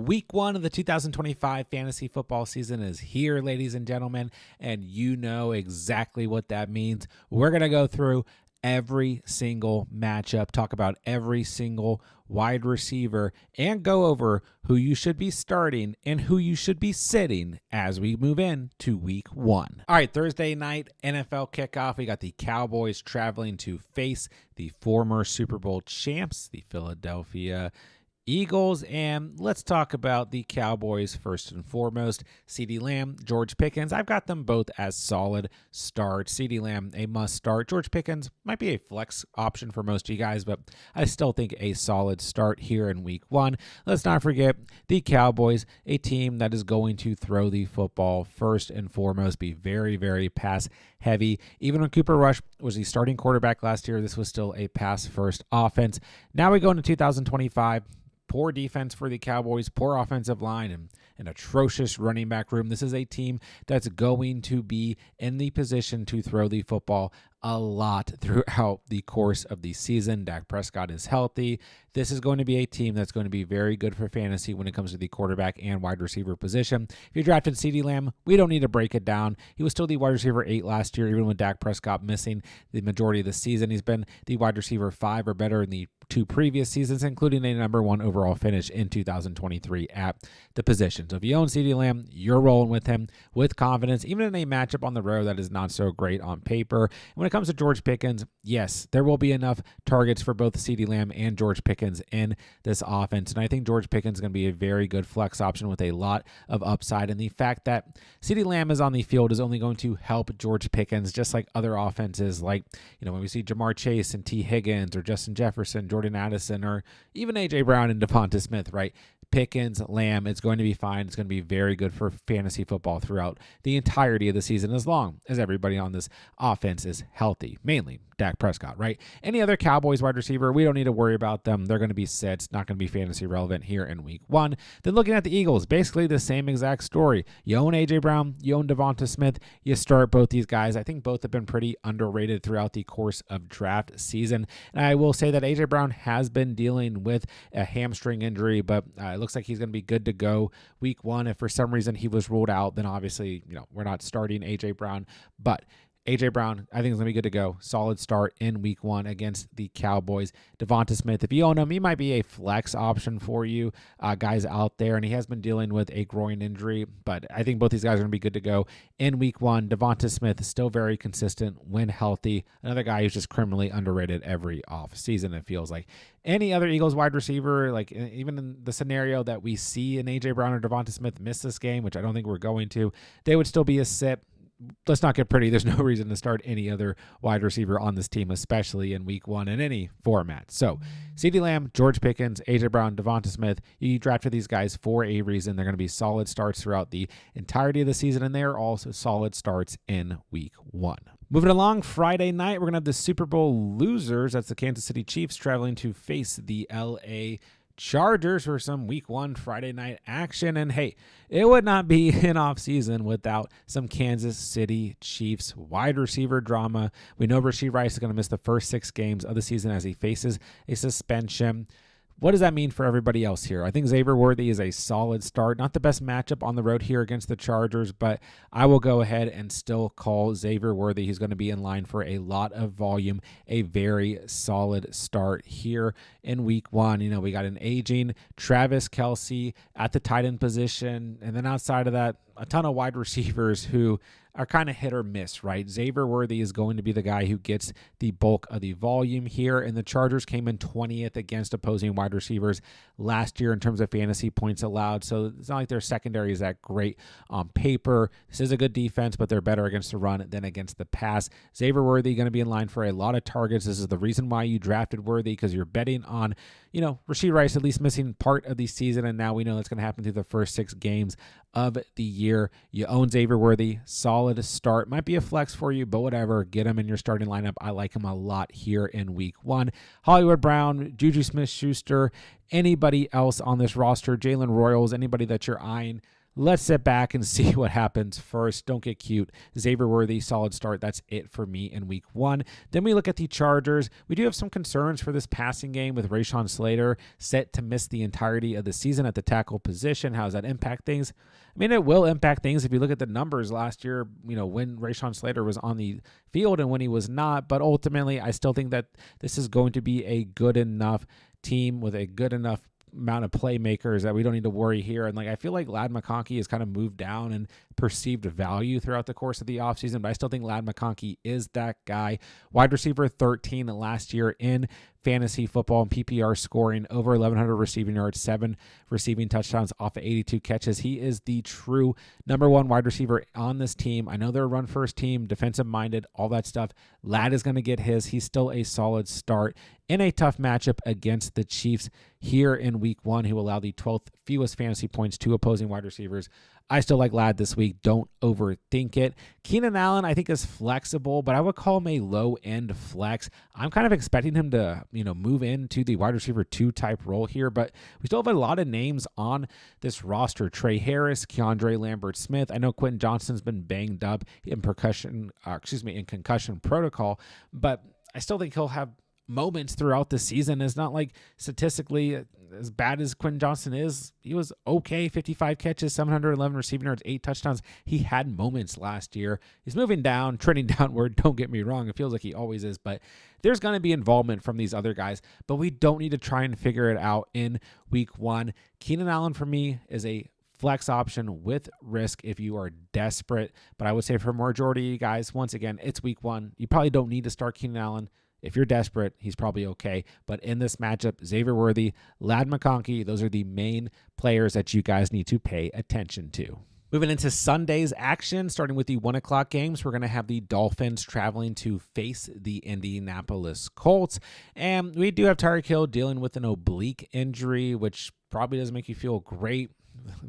Week 1 of the 2025 fantasy football season is here, ladies and gentlemen, and you know exactly what that means. We're going to go through every single matchup, talk about every single wide receiver, and go over who you should be starting and who you should be sitting as we move in to week 1. All right, Thursday night NFL kickoff. We got the Cowboys traveling to face the former Super Bowl champs, the Philadelphia Eagles, and let's talk about the Cowboys first and foremost. CeeDee Lamb, George Pickens, I've got them both as solid starts. CeeDee Lamb, a must start. George Pickens might be a flex option for most of you guys, but I still think a solid start here in week 1. Let's not forget the Cowboys, a team that is going to throw the football first and foremost, be very, very pass heavy. Even when Cooper Rush was the starting quarterback last year, this was still a pass first offense. Now we go into 2025. Poor defense for the Cowboys, poor offensive line, and an atrocious running back room. This is a team that's going to be in the position to throw the football a lot throughout the course of the season. Dak Prescott is healthy. This is going to be a team that's going to be very good for fantasy when it comes to the quarterback and wide receiver position. If you drafted CeeDee Lamb, we don't need to break it down. He was still the wide receiver 8 last year, even with Dak Prescott missing the majority of the season. He's been the wide receiver 5 or better in the 2 previous seasons, including a number 1 overall finish in 2023 at the position. So if you own CeeDee Lamb, you're rolling with him with confidence, even in a matchup on the road that is not so great on paper. And when it comes to George Pickens, yes, there will be enough targets for both CeeDee Lamb and George Pickens in this offense. And I think George Pickens is going to be a very good flex option with a lot of upside. And the fact that CeeDee Lamb is on the field is only going to help George Pickens, just like other offenses, like, when we see Jamar Chase and T. Higgins or Justin Jefferson, Jordan Addison, or even A.J. Brown and Devonta Smith, right? Pickens, Lamb, it's going to be fine. It's going to be very good for fantasy football throughout the entirety of the season, as long as everybody on this offense is healthy, mainly Dak Prescott, right? Any other Cowboys wide receiver, we don't need to worry about them. They're going to be sits, not going to be fantasy relevant here in week 1. Then looking at the Eagles, basically the same exact story. You own A.J. Brown, you own Devonta Smith, you start both these guys. I think both have been pretty underrated throughout the course of draft season. And I will say that A.J. Brown has been dealing with a hamstring injury, but it looks like he's going to be good to go week 1. If for some reason he was ruled out, then obviously, we're not starting A.J. Brown, but A.J. Brown, I think is going to be good to go. Solid start in week 1 against the Cowboys. Devonta Smith, if you own him, he might be a flex option for you guys out there, and he has been dealing with a groin injury, but I think both these guys are going to be good to go in week 1. Devonta Smith is still very consistent when healthy. Another guy who's just criminally underrated every off season, it feels like. Any other Eagles wide receiver, like even in the scenario that we see an A.J. Brown or Devonta Smith miss this game, which I don't think we're going to, they would still be a sit. Let's not get pretty. There's no reason to start any other wide receiver on this team, especially in week 1 in any format. So CeeDee Lamb, George Pickens, A.J. Brown, Devonta Smith, you drafted these guys for a reason. They're going to be solid starts throughout the entirety of the season, and they're also solid starts in week 1. Moving along, Friday night, we're going to have the Super Bowl losers. That's the Kansas City Chiefs traveling to face the L.A. Chargers for some week 1 Friday night action. And hey, it would not be an off season without some Kansas City Chiefs wide receiver drama. We know Rashee Rice is going to miss the first 6 games of the season as he faces a suspension. What does that mean for everybody else here? I think Xavier Worthy is a solid start. Not the best matchup on the road here against the Chargers, but I will go ahead and still call Xavier Worthy. He's going to be in line for a lot of volume, a very solid start here in week 1. We got an aging Travis Kelce at the tight end position, and then outside of that, a ton of wide receivers who are kind of hit or miss, right? Xavier Worthy is going to be the guy who gets the bulk of the volume here, and the Chargers came in 20th against opposing wide receivers last year in terms of fantasy points allowed, so it's not like their secondary is that great on paper. This is a good defense, but they're better against the run than against the pass. Xavier Worthy going to be in line for a lot of targets. This is the reason why you drafted Worthy, because you're betting on, Rashee Rice at least missing part of the season, and now we know that's going to happen through the first 6 games of the year. You own Xavier Worthy, solid start. Might be a flex for you, but whatever. Get him in your starting lineup. I like him a lot here in week 1. Hollywood Brown, Juju Smith-Schuster, anybody else on this roster, Jalen Royals, anybody that you're eyeing, let's sit back and see what happens first. Don't get cute. Xavier Worthy, solid start. That's it for me in week 1. Then we look at the Chargers. We do have some concerns for this passing game with Rashawn Slater set to miss the entirety of the season at the tackle position. How does that impact things? I mean, it will impact things if you look at the numbers last year, when Rashawn Slater was on the field and when he was not. But ultimately, I still think that this is going to be a good enough team with a good enough amount of playmakers that we don't need to worry here. And I feel like Ladd McConkey has kind of moved down in perceived value throughout the course of the offseason, but I still think Ladd McConkey is that guy. Wide receiver 13 last year in fantasy football and PPR scoring, over 1,100 receiving yards, 7 receiving touchdowns off of 82 catches. He is the true number 1 wide receiver on this team. I know they're a run-first team, defensive-minded, all that stuff. Ladd is going to get his. He's still a solid start in a tough matchup against the Chiefs here in week 1, who allow the 12th fewest fantasy points to opposing wide receivers. I still like Ladd this week. Don't overthink it. Keenan Allen, I think, is flexible, but I would call him a low-end flex. I'm kind of expecting him to, move into the wide receiver 2 type role here, but we still have a lot of names on this roster. Trey Harris, Keandre Lambert-Smith. I know Quentin Johnston's been banged up in concussion protocol, but I still think he'll have moments throughout the season. It's not like statistically as bad as Quentin Johnston is. He was okay, 55 catches, 711 receiving yards, 8 touchdowns. He had moments last year. He's moving down, trending downward. Don't get me wrong. It feels like he always is, but there's going to be involvement from these other guys, but we don't need to try and figure it out in week 1. Keenan Allen for me is a flex option with risk if you are desperate, but I would say for majority of you guys, once again, it's week 1. You probably don't need to start Keenan Allen. If you're desperate, he's probably okay. But in this matchup, Xavier Worthy, Ladd McConkey, those are the main players that you guys need to pay attention to. Moving into Sunday's action, starting with the 1 o'clock games, we're going to have the Dolphins traveling to face the Indianapolis Colts. And we do have Tyreek Hill dealing with an oblique injury, which probably doesn't make you feel great,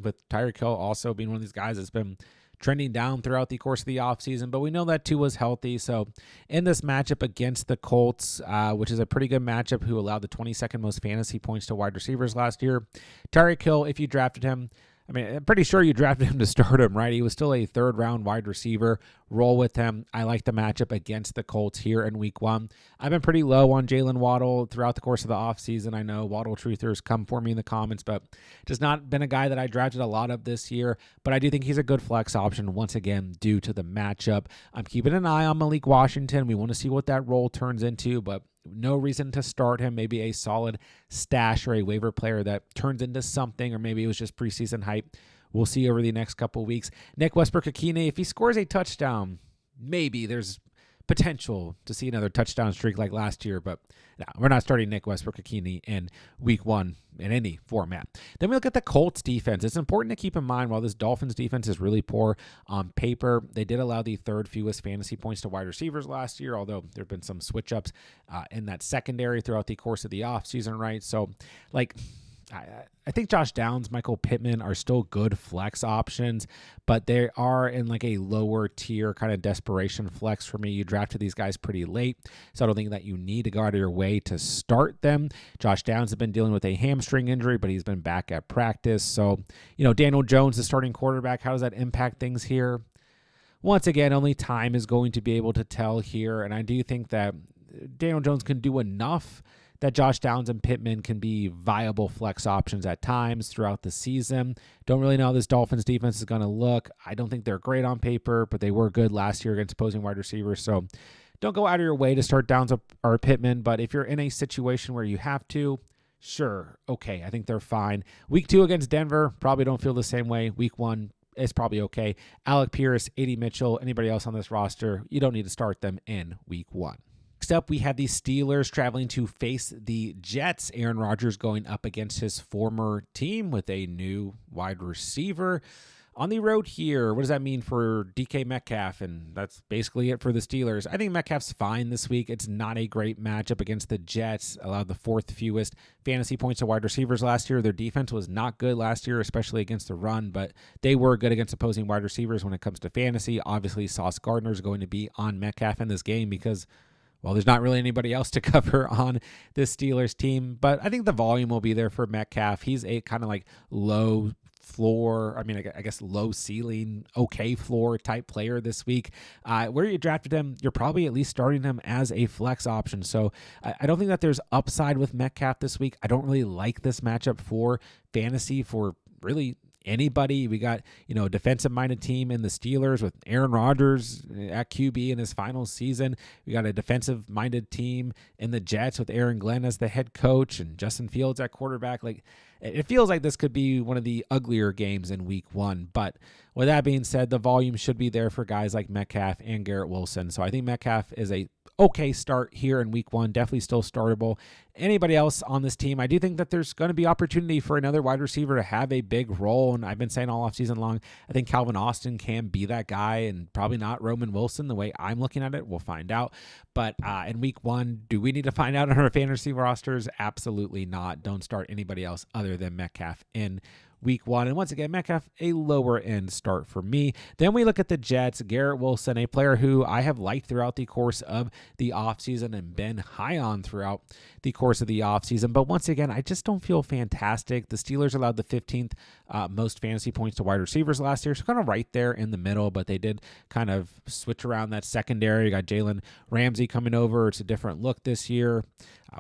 with Tyreek Hill also being one of these guys that's been trending down throughout the course of the offseason, but we know that Tua's healthy. So in this matchup against the Colts, which is a pretty good matchup, who allowed the 22nd most fantasy points to wide receivers last year, Tyreek Hill, if you drafted him, I'm pretty sure you drafted him to start him, right? He was still a 3rd-round wide receiver. Roll with him. I like the matchup against the Colts here in week 1. I've been pretty low on Jalen Waddle throughout the course of the offseason. I know Waddle truthers come for me in the comments, but just not been a guy that I drafted a lot of this year. But I do think he's a good flex option, once again, due to the matchup. I'm keeping an eye on Malik Washington. We want to see what that role turns into, but no reason to start him. Maybe a solid stash or a waiver player that turns into something, or maybe it was just preseason hype. We'll see over the next couple of weeks. Nick Westbrook-Akine, if he scores a touchdown, maybe there's potential to see another touchdown streak like last year, but no, we're not starting Nick Westbrook-Akine in week 1 in any format. Then we look at the Colts defense. It's important to keep in mind, while this Dolphins defense is really poor on paper, they did allow the 3rd fewest fantasy points to wide receivers last year, although there have been some switch ups in that secondary throughout the course of the offseason, right? So I think Josh Downs, Michael Pittman are still good flex options, but they are in a lower tier kind of desperation flex for me. You drafted these guys pretty late, so I don't think that you need to go out of your way to start them. Josh Downs has been dealing with a hamstring injury, but he's been back at practice. So, Daniel Jones, the starting quarterback, how does that impact things here? Once again, only time is going to be able to tell here, and I do think that Daniel Jones can do enough that Josh Downs and Pittman can be viable flex options at times throughout the season. Don't really know how this Dolphins defense is going to look. I don't think they're great on paper, but they were good last year against opposing wide receivers. So don't go out of your way to start Downs or Pittman, but if you're in a situation where you have to, sure, okay, I think they're fine. Week 2 against Denver, probably don't feel the same way. Week 1, it's probably okay. Alec Pierce, A.D. Mitchell, anybody else on this roster, you don't need to start them in week 1. Next up, we have the Steelers traveling to face the Jets. Aaron Rodgers going up against his former team with a new wide receiver on the road here. What does that mean for DK Metcalf? And that's basically it for the Steelers. I think Metcalf's fine this week. It's not a great matchup against the Jets. Allowed the 4th fewest fantasy points to wide receivers last year. Their defense was not good last year, especially against the run, but they were good against opposing wide receivers when it comes to fantasy. Obviously, Sauce Gardner is going to be on Metcalf in this game because, well, there's not really anybody else to cover on this Steelers team, but I think the volume will be there for Metcalf. He's a kind of low floor. I mean, I guess low ceiling, okay floor type player this week. Where you drafted him, you're probably at least starting him as a flex option. So I don't think that there's upside with Metcalf this week. I don't really like this matchup for fantasy for really anybody. We got, a defensive-minded team in the Steelers with Aaron Rodgers at QB in his final season. We got a defensive-minded team in the Jets with Aaron Glenn as the head coach and Justin Fields at quarterback. Like, it feels like this could be one of the uglier games in week 1. But with that being said, the volume should be there for guys like Metcalf and Garrett Wilson. So I think Metcalf is a okay start here in week 1, definitely still startable. Anybody else on this team, I do think that there's going to be opportunity for another wide receiver to have a big role, and I've been saying all offseason long, I think Calvin Austin can be that guy, and probably not Roman Wilson the way I'm looking at it. We'll find out. But in week 1, do we need to find out on our fantasy rosters? Absolutely not. Don't start anybody else other than Metcalf in week 1. And once again, Metcalf, a lower end start for me. Then we look at the Jets. Garrett Wilson, a player who I have liked throughout the course of the offseason and been high on throughout the course of the offseason. But once again, I just don't feel fantastic. The Steelers allowed the 15th most fantasy points to wide receivers last year, so kind of right there in the middle, but they did kind of switch around that secondary. You got Jalen Ramsey coming over. It's a different look this year.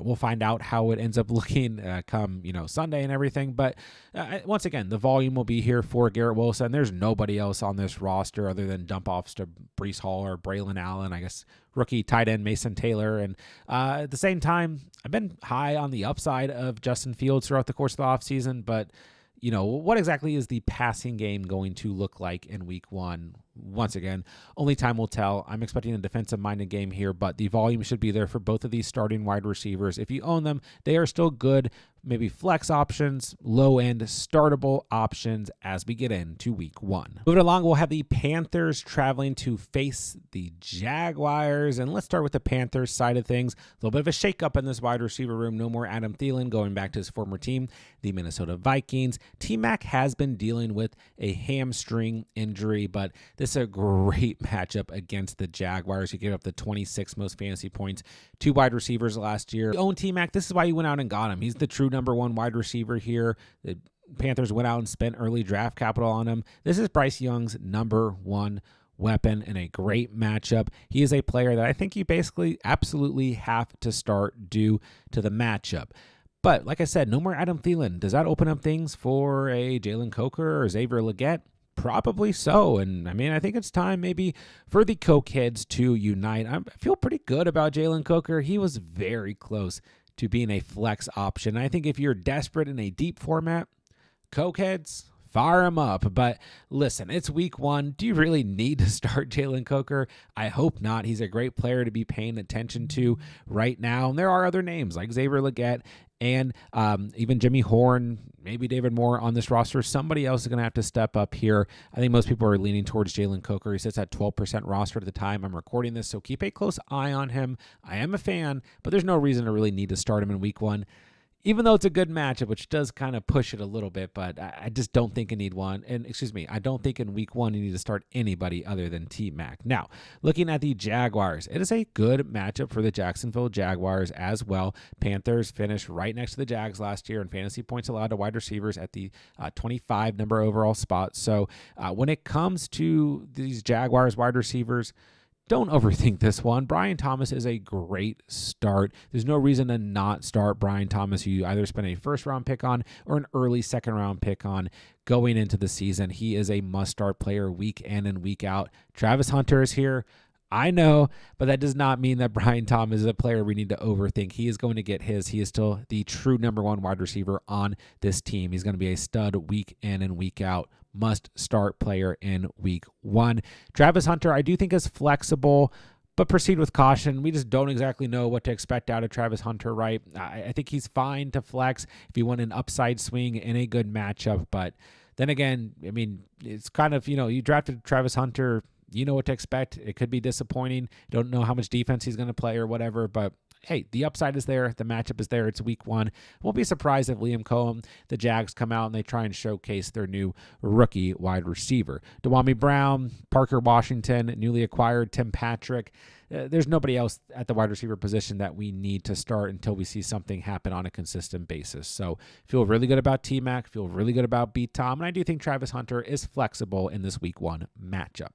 We'll find out how it ends up looking come, Sunday and everything. But once again, the volume will be here for Garrett Wilson. There's nobody else on this roster other than dump-offs to Breece Hall or Braylon Allen, I guess rookie tight end Mason Taylor. And at the same time, I've been high on the upside of Justin Fields throughout the course of the offseason, but what exactly is the passing game going to look like in week 1? Once again, only time will tell. I'm expecting a defensive-minded game here, but the volume should be there for both of these starting wide receivers. If you own them, they are still good, maybe flex options, low-end startable options as we get into week 1. Moving along, we'll have the Panthers traveling to face the Jaguars, and let's start with the Panthers side of things. A little bit of a shakeup in this wide receiver room. No more Adam Thielen going back to his former team, the Minnesota Vikings. T-Mac has been dealing with a hamstring injury, but this is a great matchup against the Jaguars. He gave up the 26th most fantasy points to wide receivers last year. You own T-Mac. This is why you went out and got him. He's the true number 1 wide receiver here. The Panthers went out and spent early draft capital on him. This is Bryce Young's number 1 weapon and a great matchup. He is a player that I think you basically absolutely have to start due to the matchup. But like I said, no more Adam Thielen. Does that open up things for a Jalen Coker or Xavier Legette? Probably so. And I mean, I think it's time maybe for the Cokeheads to unite. I feel pretty good about Jalen Coker. He was very close to being a flex option. I think if you're desperate in a deep format, Cokeheads, fire him up. But listen, it's week 1. Do you really need to start Jalen Coker? I hope not. He's a great player to be paying attention to right now. And there are other names like Xavier Legette and even Jimmy Horn, maybe David Moore on this roster. Somebody else is going to have to step up here. I think most people are leaning towards Jalen Coker. He sits at 12% roster at the time I'm recording this, so keep a close eye on him. I am a fan, but there's no reason to really need to start him in week 1. Even though it's a good matchup, which does kind of push it a little bit, but I just don't think you need one. And I don't think in week 1 you need to start anybody other than T-Mac. Now, looking at the Jaguars, it is a good matchup for the Jacksonville Jaguars as well. Panthers finished right next to the Jags last year in fantasy points allowed to wide receivers at the 25 number overall spot. So when it comes to these Jaguars wide receivers, don't overthink this one. Brian Thomas is a great start. There's no reason to not start Brian Thomas, who you either spend a first-round pick on or an early second-round pick on going into the season. He is a must-start player week in and week out. Travis Hunter is here. I know, but that does not mean that Brian Thomas is a player we need to overthink. He is going to get his. He is still the true number 1 wide receiver on this team. He's going to be a stud week in and week out. Must start player in week 1. Travis Hunter, I do think is flexible, but proceed with caution. We just don't exactly know what to expect out of Travis Hunter, right? I think he's fine to flex if you want an upside swing in a good matchup. But then again, I mean, it's kind of, you drafted Travis Hunter, you know what to expect. It could be disappointing. You don't know how much defense he's going to play or whatever, but hey, the upside is there. The matchup is there. It's week 1. Won't be surprised if Liam Cohen, the Jags, come out and they try and showcase their new rookie wide receiver. Dewami Brown, Parker Washington, newly acquired Tim Patrick. There's nobody else at the wide receiver position that we need to start until we see something happen on a consistent basis. So feel really good about T-Mac, feel really good about B. Tom, and I do think Travis Hunter is flexible in this week 1 matchup.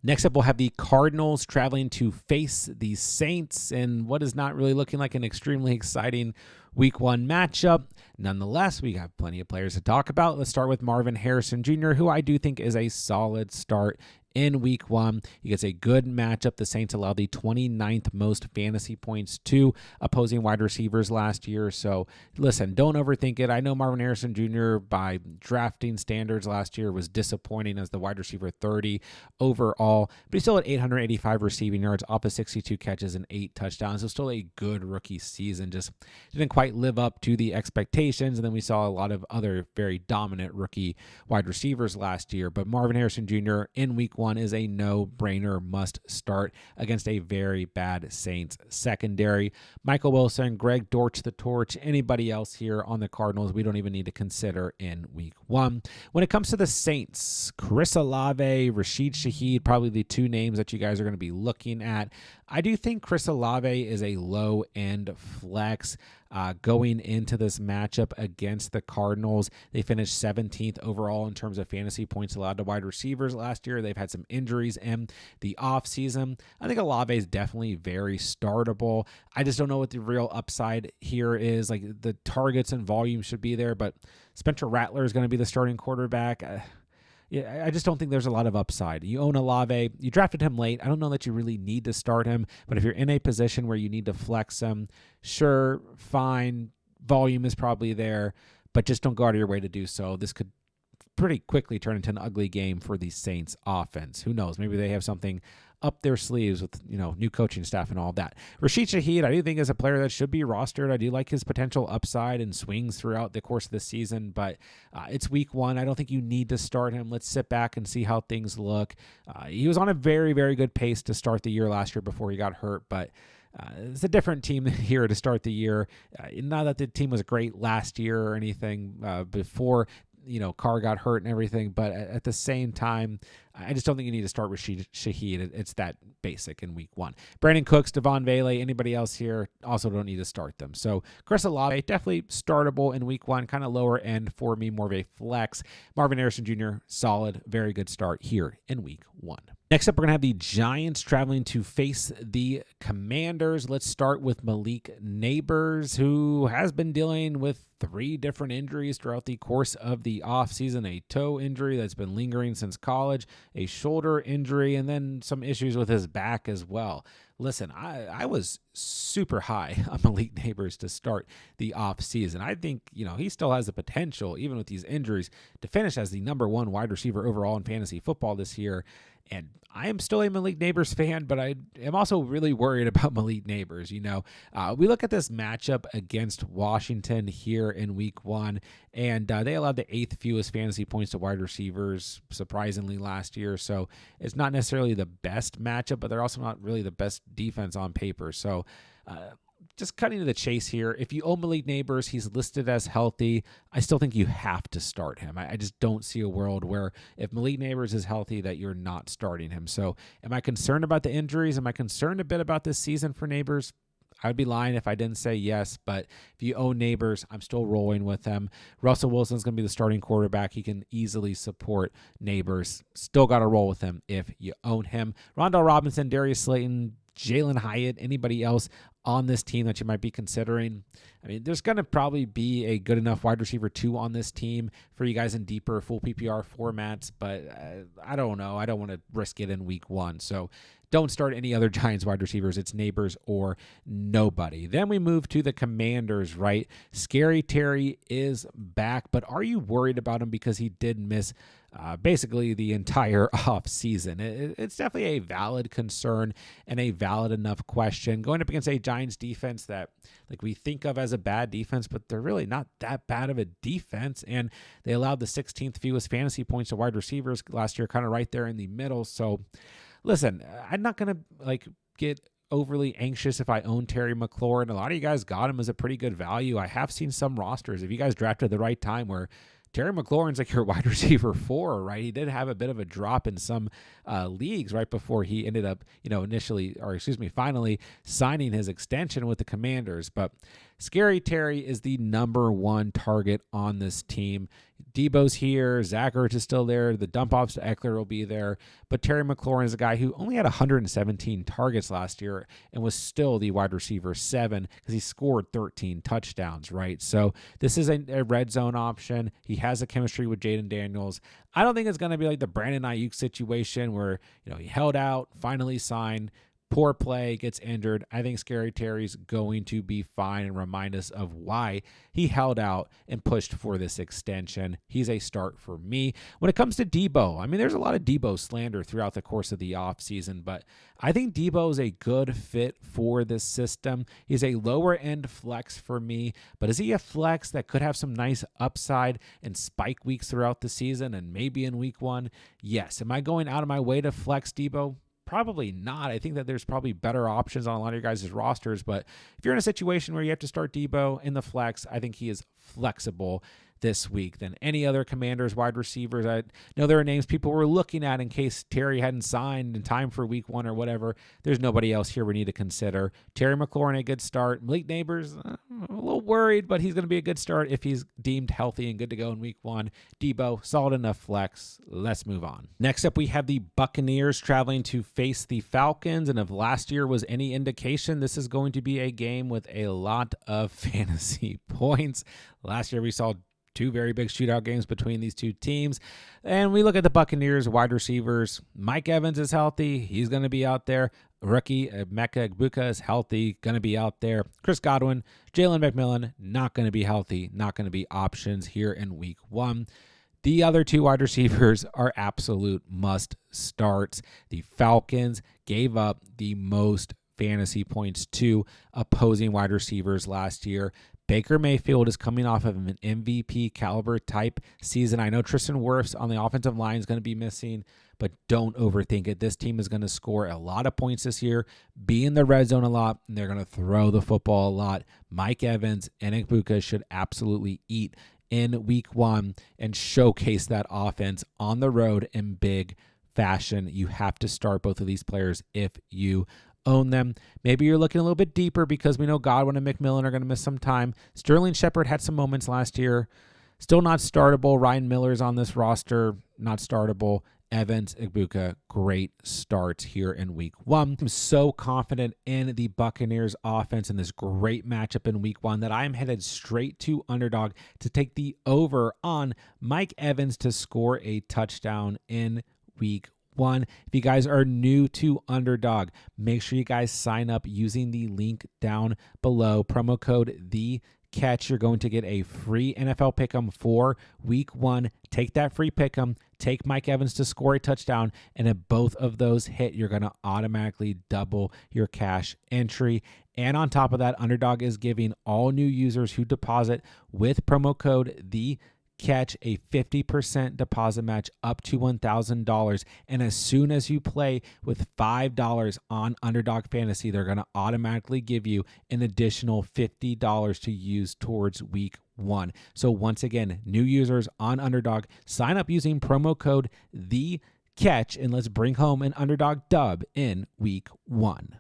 Next up, we'll have the Cardinals traveling to face the Saints in what is not really looking like an extremely exciting week 1 matchup. Nonetheless, we have plenty of players to talk about. Let's start with Marvin Harrison Jr., who I do think is a solid start in week 1. He gets a good matchup. The Saints allowed the 29th most fantasy points to opposing wide receivers last year. So listen, don't overthink it. I know Marvin Harrison Jr. by drafting standards last year was disappointing as the wide receiver 30 overall, but he still had 885 receiving yards off of 62 catches and 8 touchdowns. So still a good rookie season. Just didn't quite live up to the expectations. And then we saw a lot of other very dominant rookie wide receivers last year. But Marvin Harrison Jr. in week 1 is a no-brainer must start against a very bad Saints secondary. Michael Wilson, Greg Dortch the Torch, anybody else here on the Cardinals we don't even need to consider in week 1. When it comes to the Saints, Chris Olave, Rashid Shaheed, probably the 2 names that you guys are going to be looking at. I do think Chris Olave is a low-end flex going into this matchup against the Cardinals. They finished 17th overall in terms of fantasy points allowed to wide receivers last year. They've had some injuries in the offseason. I think Olave is definitely very startable. I just don't know what the real upside here is. Like, the targets and volume should be there, but Spencer Rattler is going to be the starting quarterback. Yeah, I just don't think there's a lot of upside. You own Olave. You drafted him late. I don't know that you really need to start him, but if you're in a position where you need to flex him, sure, fine. Volume is probably there, but just don't go out of your way to do so. This could pretty quickly turn into an ugly game for the Saints offense. Who knows? Maybe they have something up their sleeves with, new coaching staff and all that. Rashid Shaheed, I do think is a player that should be rostered. I do like his potential upside and swings throughout the course of the season, but it's week 1. I don't think you need to start him. Let's sit back and see how things look. He was on a very, very good pace to start the year last year before he got hurt, but it's a different team here to start the year. Not that the team was great last year or anything before Carr got hurt and everything, but at the same time, I just don't think you need to start with Shaheed. It's that basic in week 1. Brandon Cooks, Devon Vele, anybody else here also don't need to start them. So Chris Olave, definitely startable in week 1, kind of lower end for me, more of a flex. Marvin Harrison Jr., solid, very good start here in week 1. Next up, we're going to have the Giants traveling to face the Commanders. Let's start with Malik Neighbors, who has been dealing with 3 different injuries throughout the course of the offseason. A toe injury that's been lingering since college, a shoulder injury, and then some issues with his back as well. Listen, I was super high on Malik Neighbors to start the offseason. I think, he still has the potential, even with these injuries, to finish as the number 1 wide receiver overall in fantasy football this year. And I am still a Malik Neighbors fan, but I am also really worried about Malik Neighbors. We look at this matchup against Washington here in week 1, and they allowed the 8th fewest fantasy points to wide receivers, surprisingly, last year. So it's not necessarily the best matchup, but they're also not really the best defense on paper. So just cutting to the chase here, if you own Malik Neighbors, he's listed as healthy. I still think you have to start him. I just don't see a world where if Malik Neighbors is healthy that you're not starting him. So am I concerned about the injuries? Am I concerned a bit about this season for Neighbors? I would be lying if I didn't say yes, but if you own Neighbors, I'm still rolling with him. Russell Wilson's going to be the starting quarterback. He can easily support Neighbors. Still got to roll with him if you own him. Rondell Robinson, Darius Slayton, Jalen Hyatt, anybody else on this team that you might be considering. I mean, there's going to probably be a good enough wide receiver 2 on this team for you guys in deeper full PPR formats, but I don't know. I don't want to risk it in week 1. So don't start any other Giants wide receivers. It's Neighbors or nobody. Then we move to the Commanders, right? Scary Terry is back, but are you worried about him because he did miss basically the entire offseason? It's definitely a valid concern and a valid enough question. Going up against a Giants defense that we think of as a bad defense, but they're really not that bad of a defense. And they allowed the 16th fewest fantasy points to wide receivers last year, kind of right there in the middle. So listen, I'm not going to get overly anxious if I own Terry McLaurin. A lot of you guys got him as a pretty good value. I have seen some rosters, if you guys drafted the right time, where Terry McLaurin's like your wide receiver 4, right? He did have a bit of a drop in some leagues right before he ended up, finally signing his extension with the Commanders. But Scary Terry is the number 1 target on this team. Debo's here. Zach Ertz is still there. The dump offs to Eckler will be there. But Terry McLaurin is a guy who only had 117 targets last year and was still the wide receiver 7 because he scored 13 touchdowns, right? So this is a red zone option. He has a chemistry with Jaden Daniels. I don't think it's going to be like the Brandon Ayuk situation where, he held out, finally signed, poor play, gets injured. I think Scary Terry's going to be fine and remind us of why he held out and pushed for this extension. He's a start for me. When it comes to Debo, there's a lot of Debo slander throughout the course of the offseason, but I think Debo is a good fit for this system. He's a lower end flex for me, but is he a flex that could have some nice upside and spike weeks throughout the season and maybe in week 1? Yes. Am I going out of my way to flex Debo? Probably not. I think that there's probably better options on a lot of your guys' rosters, but if you're in a situation where you have to start Debo in the flex, I think he is flexible this week than any other Commanders wide receivers. I know there are names people were looking at in case Terry hadn't signed in time for week 1 or whatever. There's nobody else here we need to consider. Terry McLaurin, a good start. Malik Neighbors, I'm a little worried, but he's going to be a good start if he's deemed healthy and good to go in week 1. Debo, solid enough flex. Let's move on. Next up, we have the Buccaneers traveling to face the Falcons, and if last year was any indication, this is going to be a game with a lot of fantasy points. Last year we saw 2 very big shootout games between these 2 teams. And we look at the Buccaneers wide receivers. Mike Evans is healthy. He's going to be out there. Rookie Emeka Egbuka is healthy, going to be out there. Chris Godwin, Jalen McMillan, not going to be healthy, not going to be options here in week 1. The other 2 wide receivers are absolute must starts. The Falcons gave up the most fantasy points to opposing wide receivers last year. Baker Mayfield is coming off of an MVP caliber type season. I know Tristan Wirfs on the offensive line is going to be missing, but don't overthink it. This team is going to score a lot of points this year, be in the red zone a lot, and they're going to throw the football a lot. Mike Evans and Egbuka should absolutely eat in week 1 and showcase that offense on the road in big fashion. You have to start both of these players if you own them. Maybe you're looking a little bit deeper because we know Godwin and McMillan are going to miss some time. Sterling Shepard had some moments last year. Still not startable. Ryan Miller's on this roster. Not startable. Evans, Egbuka, great starts here in week 1. I'm so confident in the Buccaneers offense and this great matchup in week 1 that I'm headed straight to Underdog to take the over on Mike Evans to score a touchdown in week 1. If you guys are new to Underdog, make sure you guys sign up using the link down below. Promo code THECATCH. You're going to get a free NFL Pick'em for week 1. Take that free Pick'em. Take Mike Evans to score a touchdown. And if both of those hit, you're going to automatically double your cash entry. And on top of that, Underdog is giving all new users who deposit with promo code THECATCH a 50% deposit match up to $1,000. And as soon as you play with $5 on Underdog Fantasy, they're going to automatically give you an additional $50 to use towards week 1. So once again, new users on Underdog, sign up using promo code THECATCH, and let's bring home an Underdog dub in week 1.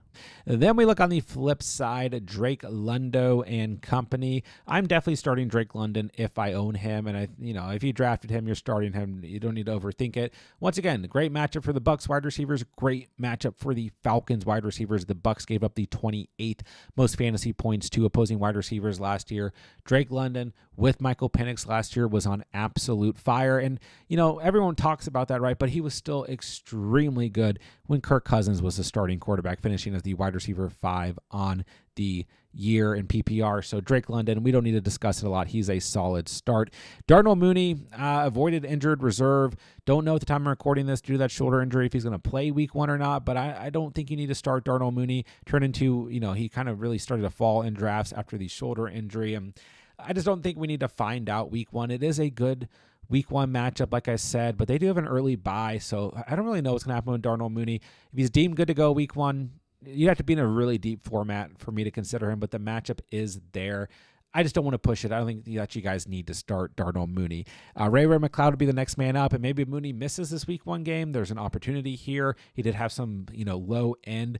Then we look on the flip side, Drake London and company. I'm definitely starting Drake London if I own him, and if you drafted him, you're starting him. You don't need to overthink it. Once again, great matchup for the Bucs wide receivers, great matchup for the Falcons wide receivers. The Bucs gave up the 28th most fantasy points to opposing wide receivers last year. Drake London with Michael Penix last year was on absolute fire, and everyone talks about that, right? But he was still extremely good when Kirk Cousins was the starting quarterback, finishing as the wide receiver 5 on the year in PPR. So Drake London, we don't need to discuss it a lot. He's a solid start. Darnell Mooney, avoided injured reserve. Don't know at the time I'm recording this due to that shoulder injury if he's going to play week 1 or not, but I don't think you need to start Darnell Mooney. Turn into, he kind of really started to fall in drafts after the shoulder injury. And I just don't think we need to find out week 1. It is a good week 1 matchup, like I said, but they do have an early bye, so I don't really know what's going to happen with Darnell Mooney. If he's deemed good to go week 1, you'd have to be in a really deep format for me to consider him, but the matchup is there. I just don't want to push it. I don't think that you guys need to start Darnell Mooney. Ray McCloud will be the next man up, and maybe Mooney misses this week 1 game. There's an opportunity here. He did have some, low end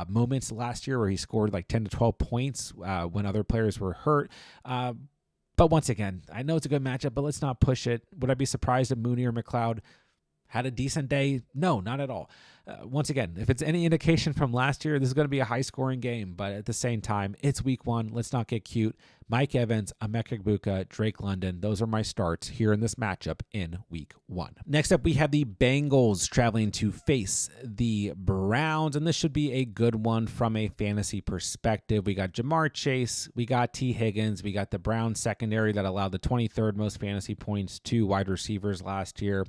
moments last year where he scored like 10 to 12 points when other players were hurt. But once again, I know it's a good matchup, but let's not push it. Would I be surprised if Mooney or McCloud had a decent day? No, not at all. Once again, if it's any indication from last year, this is going to be a high-scoring game. But at the same time, it's week 1. Let's not get cute. Mike Evans, Emeka Egbuka, Drake London. Those are my starts here in this matchup in week 1. Next up, we have the Bengals traveling to face the Browns. And this should be a good one from a fantasy perspective. We got Jamar Chase. We got T. Higgins. We got the Browns secondary that allowed the 23rd most fantasy points to wide receivers last year.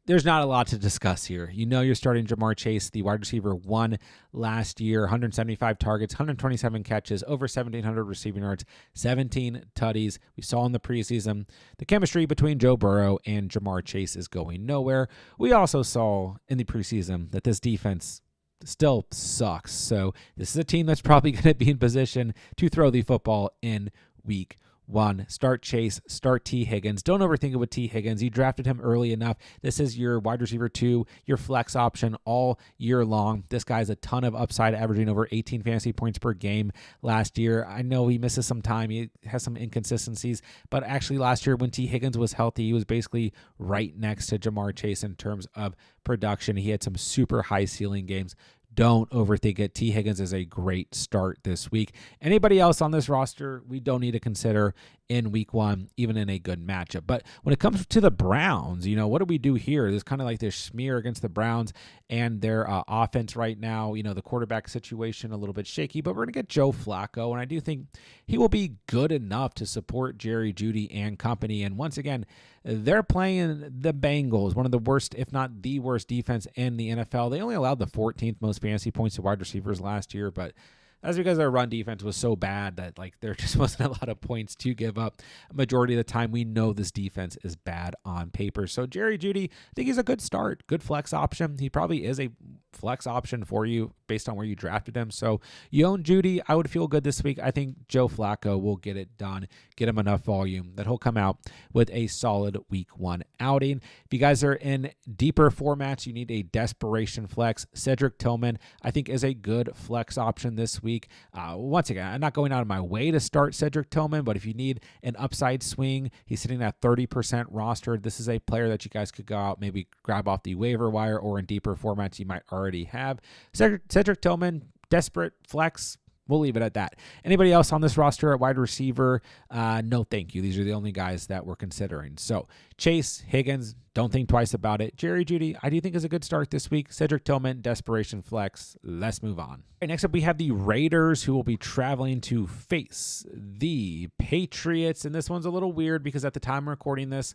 There's not a lot to discuss here. You're starting Jamar Chase, the wide receiver 1 last year, 175 targets, 127 catches, over 1,700 receiving yards, 17 tutties. We saw in the preseason the chemistry between Joe Burrow and Jamar Chase is going nowhere. We also saw in the preseason that this defense still sucks. So this is a team that's probably going to be in position to throw the football in week 1. Start Chase, start T. Higgins. Don't overthink it with T. Higgins. You drafted him early enough. This is your wide receiver 2, your flex option all year long. This guy's a ton of upside, averaging over 18 fantasy points per game last year. I know he misses some time. He has some inconsistencies, but actually last year when T. Higgins was healthy, he was basically right next to Jamar Chase in terms of production. He had some super high ceiling games. Don't overthink it. T. Higgins is a great start this week. Anybody else on this roster, we don't need to consider in week 1, even in a good matchup. But when it comes to the Browns, what do we do here? There's kind of like this smear against the Browns and their offense right now. The quarterback situation a little bit shaky, but we're going to get Joe Flacco, and I do think he will be good enough to support Jerry Jeudy and company. And once again, they're playing the Bengals, one of the worst, if not the worst defense in the NFL. They only allowed the 14th most fantasy points to wide receivers last year, but that's because their run defense was so bad that there just wasn't a lot of points to give up. A majority of the time, we know this defense is bad on paper. So Jerry Jeudy, I think he's a good start, good flex option. He probably is a flex option for you based on where you drafted him. So you own Jeudy, I would feel good this week. I think Joe Flacco will get it done, get him enough volume that he'll come out with a solid week 1 outing. If you guys are in deeper formats, you need a desperation flex. Cedric Tillman, I think, is a good flex option this week. Once again, I'm not going out of my way to start Cedric Tillman, but if you need an upside swing, he's sitting at 30% rostered. This is a player that you guys could go out, maybe grab off the waiver wire, or in deeper formats you might already have. Cedric Tillman, desperate flex. We'll leave it at that. Anybody else on this roster at wide receiver? No, thank you. These are the only guys that we're considering. So Chase, Higgins, don't think twice about it. Jerry Jeudy, I do think is a good start this week. Cedric Tillman, desperation flex. Let's move on. Right, next up, we have the Raiders, who will be traveling to face the Patriots. And this one's a little weird because at the time I'm recording this,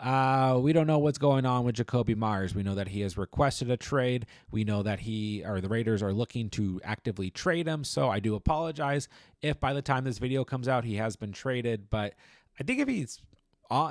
we don't know what's going on with Jakobi Meyers. We know that he has requested a trade. We know that the Raiders are looking to actively trade him. So I do apologize if by the time this video comes out, he has been traded. But I think if he's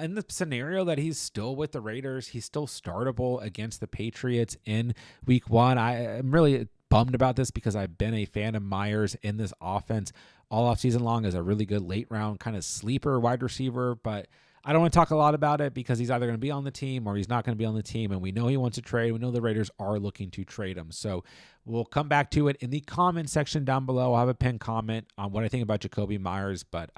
in the scenario that he's still with the Raiders, he's still startable against the Patriots in week 1. I'm really bummed about this because I've been a fan of Meyers in this offense all off season long as a really good late round kind of sleeper wide receiver. But I don't want to talk a lot about it because he's either going to be on the team or he's not going to be on the team. And we know he wants to trade. We know the Raiders are looking to trade him. So we'll come back to it in the comment section down below. I'll have a pinned comment on what I think about Jakobi Meyers. But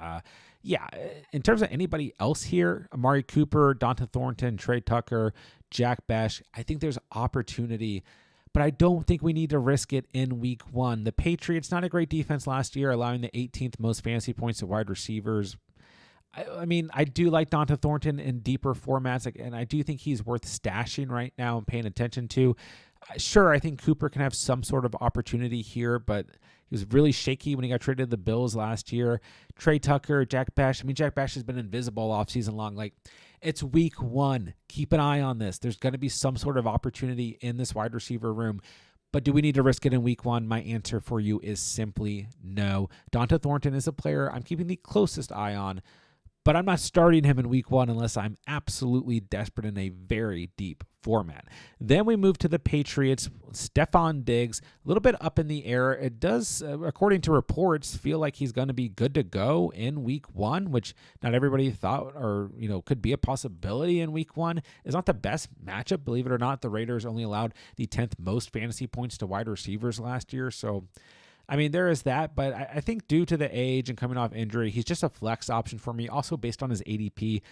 yeah, in terms of anybody else here, Amari Cooper, Donta Thornton, Trey Tucker, Jack Besh, I think there's opportunity, but I don't think we need to risk it in week 1. The Patriots, not a great defense last year, allowing the 18th most fantasy points to wide receivers. I mean, I do like Donta Thornton in deeper formats, and I do think he's worth stashing right now and paying attention to. Sure, I think Cooper can have some sort of opportunity here, but he was really shaky when he got traded to the Bills last year. Trey Tucker, Jack Besh. I mean, Jack Besh has been invisible all season long. It's week 1. Keep an eye on this. There's going to be some sort of opportunity in this wide receiver room. But do we need to risk it in week 1? My answer for you is simply no. Donta Thornton is a player I'm keeping the closest eye on, but I'm not starting him in week 1 unless I'm absolutely desperate in a very deep format. Then we move to the Patriots. Stephon Diggs, a little bit up in the air. It does, according to reports, feel like he's going to be good to go in week 1, which not everybody thought or, could be a possibility in week 1. It's not the best matchup, believe it or not. The Raiders only allowed the 10th most fantasy points to wide receivers last year, so there is that, but I think due to the age and coming off injury, he's just a flex option for me. Also, based on his ADP,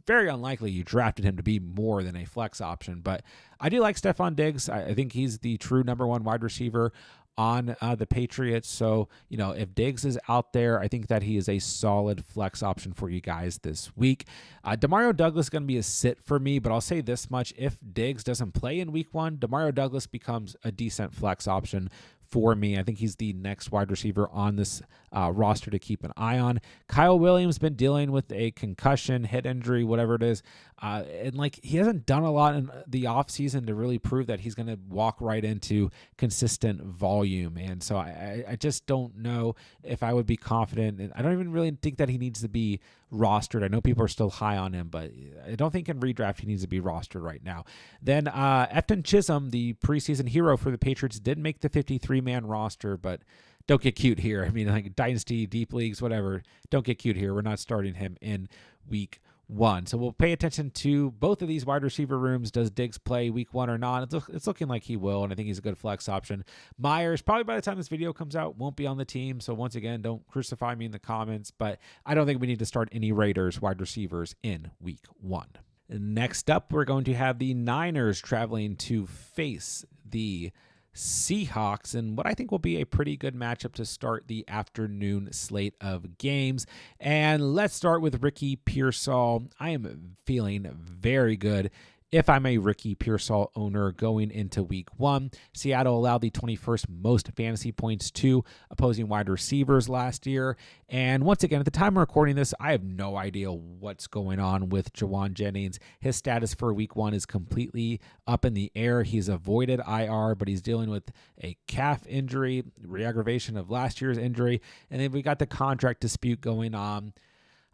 very unlikely you drafted him to be more than a flex option. But I do like Stephon Diggs. I think he's the true number 1 wide receiver on the Patriots. So, if Diggs is out there, I think that he is a solid flex option for you guys this week. Demario Douglas is going to be a sit for me, but I'll say this much. If Diggs doesn't play in week 1, Demario Douglas becomes a decent flex option for me. I think he's the next wide receiver on this roster to keep an eye on. Kyle Williams been dealing with a concussion, head injury, whatever it is. And he hasn't done a lot in the offseason to really prove that he's going to walk right into consistent volume. And so I just don't know if I would be confident. And I don't even really think that he needs to be rostered. I know people are still high on him, but I don't think in redraft he needs to be rostered right now. Then Efton Chisholm, the preseason hero for the Patriots, did make the 53-man roster, but don't get cute here. Dynasty, deep leagues, whatever. Don't get cute here. We're not starting him in week 1. So we'll pay attention to both of these wide receiver rooms. Does Diggs play week 1 or not? It's looking like he will, and I think he's a good flex option. Myers, probably by the time this video comes out, won't be on the team. So once again, don't crucify me in the comments, but I don't think we need to start any Raiders wide receivers in week 1. Next up, we're going to have the Niners traveling to face the Seahawks and what I think will be a pretty good matchup to start the afternoon slate of games. And let's start with Ricky Pearsall. I am feeling very good if I'm a Ricky Pearsall owner going into week 1. Seattle allowed the 21st most fantasy points to opposing wide receivers last year. And once again, at the time of recording this, I have no idea what's going on with Jauan Jennings. His status for week 1 is completely up in the air. He's avoided IR, but he's dealing with a calf injury, re-aggravation of last year's injury. And then we got the contract dispute going on.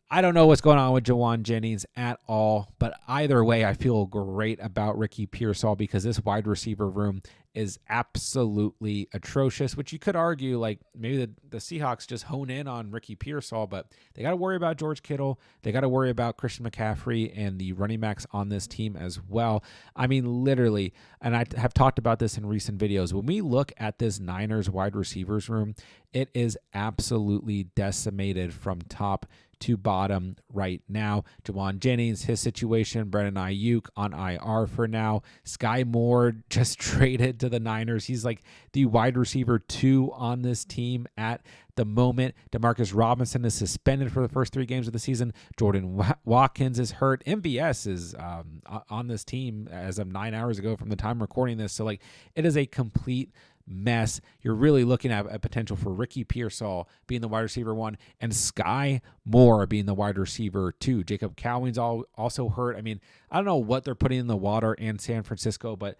I don't know what's going on with Jauan Jennings at all, but either way, I feel great about Ricky Pearsall because this wide receiver room is absolutely atrocious, which you could argue maybe the Seahawks just hone in on Ricky Pearsall, but they got to worry about George Kittle. They got to worry about Christian McCaffrey and the running backs on this team as well. Literally, and I have talked about this in recent videos, when we look at this Niners wide receivers room, it is absolutely decimated from top to bottom right now. Jauan Jennings, his situation, Brandon Ayuk on IR for now. Sky Moore just traded to the Niners. He's the wide receiver 2 on this team at the moment. Demarcus Robinson is suspended for the first 3 games of the season. Jordan Watkins is hurt. MVS is on this team as of 9 hours ago from the time recording this. So it is a complete mess. You're really looking at a potential for Ricky Pearsall being the wide receiver 1 and Sky Moore being the wide receiver 2. Jacob Cowing's also hurt. I don't know what they're putting in the water in San Francisco, but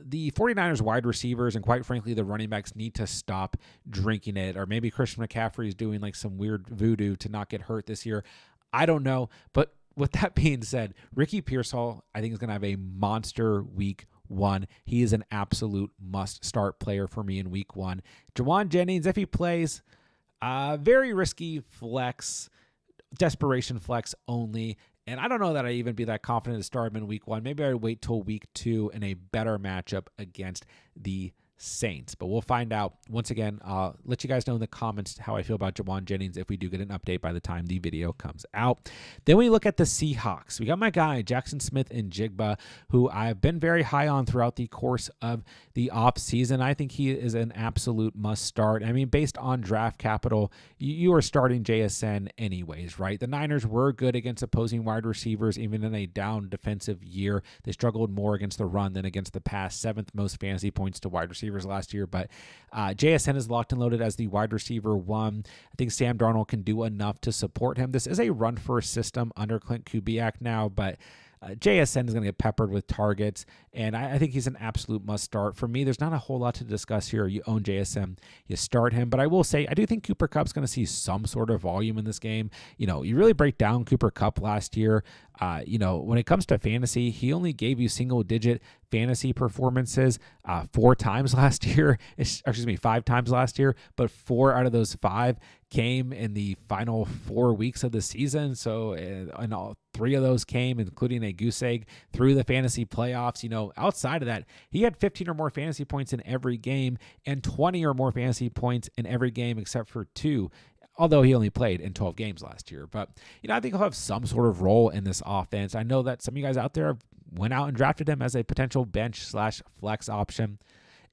the 49ers wide receivers and quite frankly the running backs need to stop drinking it, or maybe Christian McCaffrey is doing some weird voodoo to not get hurt this year. I don't know, but with that being said, Ricky Pearsall I think is going to have a monster week 1. He is an absolute must-start player for me in week 1. Jauan Jennings, if he plays, very risky flex, desperation flex only. And I don't know that I'd even be that confident to start him in week 1. Maybe I'd wait till week 2 in a better matchup against the Saints. But we'll find out. Once again, I'll let you guys know in the comments how I feel about Jauan Jennings if we do get an update by the time the video comes out. Then we look at the Seahawks. We got my guy, Jackson Smith-Njigba, who I've been very high on throughout the course of the offseason. I think he is an absolute must start. Based on draft capital, you are starting JSN anyways, right? The Niners were good against opposing wide receivers, even in a down defensive year. They struggled more against the run than against the pass, 7th most fantasy points to wide receivers last year, but JSN is locked and loaded as the wide receiver 1. I think Sam Darnold can do enough to support him. This is a run-first system under Clint Kubiak now, but JSN is going to get peppered with targets, and I think he's an absolute must start. For me, there's not a whole lot to discuss here. You own JSN, you start him, but I will say I do think Cooper Kupp's going to see some sort of volume in this game. You really break down Cooper Kupp last year. When it comes to fantasy, he only gave you single-digit fantasy performances 5 times last year, but 4 out of those 5 came in the final 4 weeks of the season. So, and all 3 of those came, including a goose egg, through the fantasy playoffs. Outside of that, he had 15 or more fantasy points in every game and 20 or more fantasy points in every game except for 2. Although he only played in 12 games last year. But, I think he'll have some sort of role in this offense. I know that some of you guys out there went out and drafted him as a potential bench/flex option.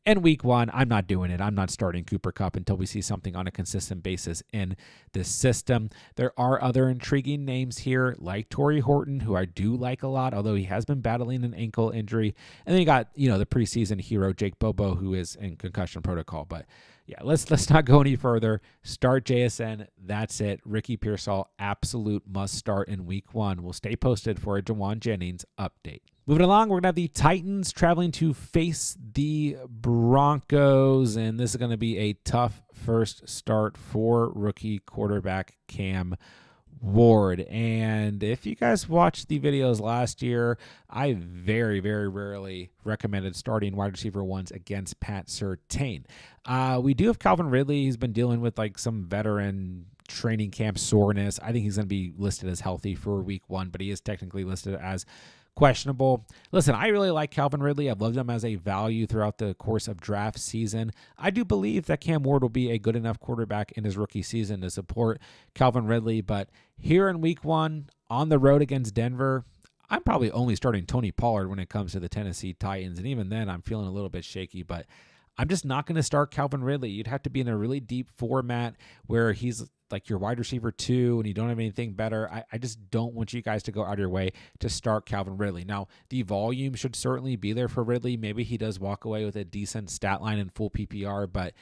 In week 1, I'm not doing it. I'm not starting Cooper Kupp until we see something on a consistent basis in this system. There are other intriguing names here, like Torrey Horton, who I do like a lot, although he has been battling an ankle injury. And then you got, the preseason hero, Jake Bobo, who is in concussion protocol. But yeah, let's not go any further. Start JSN. That's it. Ricky Pearsall, absolute must start in week 1. We'll stay posted for a Jawan Jennings update. Moving along, we're going to have the Titans traveling to face the Broncos, and this is going to be a tough first start for rookie quarterback Cam Ward. And if you guys watched the videos last year, I very, very rarely recommended starting wide receiver 1s against Pat Surtain. We do have Calvin Ridley. He's been dealing with some veteran training camp soreness. I think he's going to be listed as healthy for week 1, but he is technically listed as questionable. Listen, I really like Calvin Ridley. I've loved him as a value throughout the course of draft season. I do believe that Cam Ward will be a good enough quarterback in his rookie season to support Calvin Ridley. But here in week 1, on the road against Denver, I'm probably only starting Tony Pollard when it comes to the Tennessee Titans. And even then, I'm feeling a little bit shaky. But I'm just not going to start Calvin Ridley. You'd have to be in a really deep format where he's like your wide receiver 2 and you don't have anything better. I just don't want you guys to go out of your way to start Calvin Ridley. Now, the volume should certainly be there for Ridley. Maybe he does walk away with a decent stat line in full PPR, but